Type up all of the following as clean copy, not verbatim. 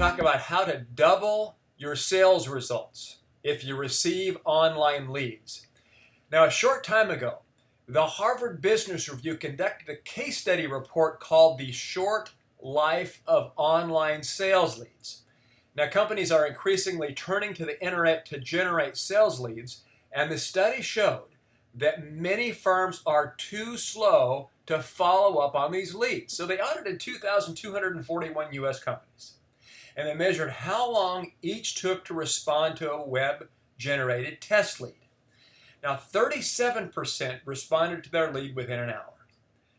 talk about how to double your sales results if you receive online leads. Now, a short time ago, the Harvard Business Review conducted a case study report called The Short Life of Online Sales Leads. Now, companies are increasingly turning to the internet to generate sales leads, and the study showed that many firms are too slow to follow up on these leads. So they audited 2,241 U.S. companies, and they measured how long each took to respond to a web-generated test lead. Now, 37% responded to their lead within an hour,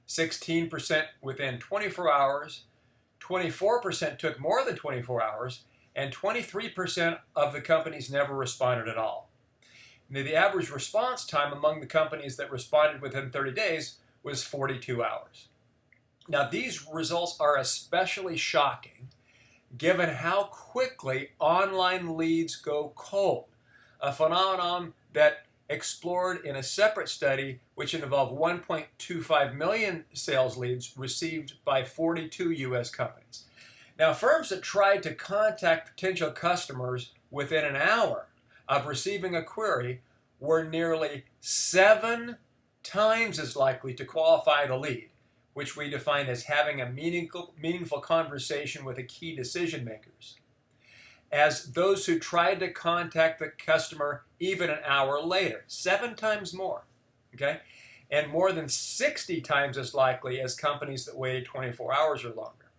16% within 24 hours, 24% took more than 24 hours, and 23% of the companies never responded at all. Now, the average response time among the companies that responded within 30 days was 42 hours. Now, these results are especially shocking given how quickly online leads go cold, a phenomenon that explored in a separate study which involved 1.25 million sales leads received by 42 U.S. companies. Now, firms that tried to contact potential customers within an hour of receiving a query were nearly 7 times as likely to qualify the lead, which we define as having a meaningful conversation with the key decision makers, as those who tried to contact the customer even an hour later, 7 times more, okay? And more than 60 times as likely as companies that waited 24 hours or longer.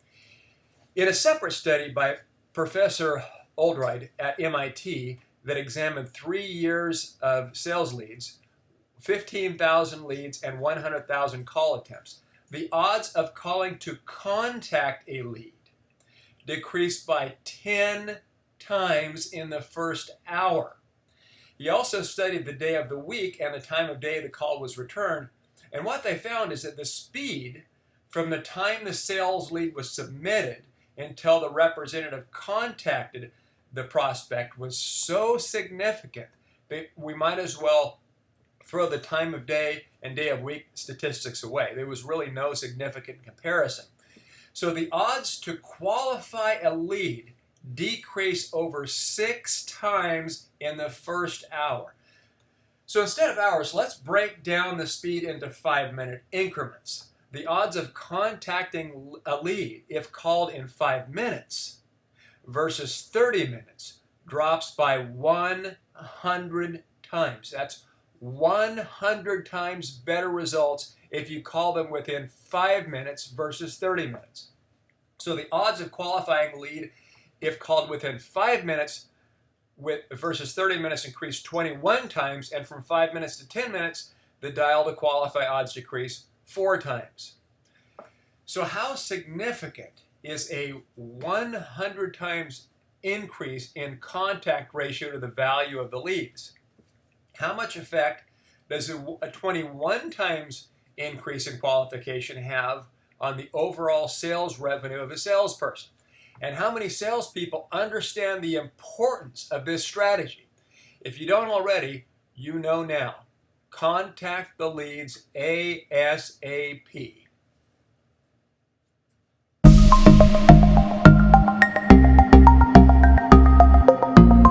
In a separate study by Professor Oldroyd at MIT that examined 3 years of sales leads, 15,000 leads, and 100,000 call attempts, the odds of calling to contact a lead decreased by 10 times in the first hour. He also studied the day of the week and the time of day the call was returned, and what they found is that the speed from the time the sales lead was submitted until the representative contacted the prospect was so significant that we might as well throw the time of day and day of week statistics away. There was really no significant comparison. So the odds to qualify a lead decrease over 6 times in the first hour. So instead of hours, let's break down the speed into 5-minute increments. The odds of contacting a lead, if called in 5 minutes versus 30 minutes, drops by 100 times. That's 100 times better results if you call them within 5 minutes versus 30 minutes. So the odds of qualifying a lead, if called within 5 minutes versus 30 minutes, increase 21 times, and from 5 minutes to 10 minutes, the dial to qualify odds decrease 4 times. So how significant is a 100 times increase in contact ratio to the value of the leads? How much effect does a 21 times increase in qualification have on the overall sales revenue of a salesperson? And how many salespeople understand the importance of this strategy? If you don't already, you know now. Contact the leads ASAP.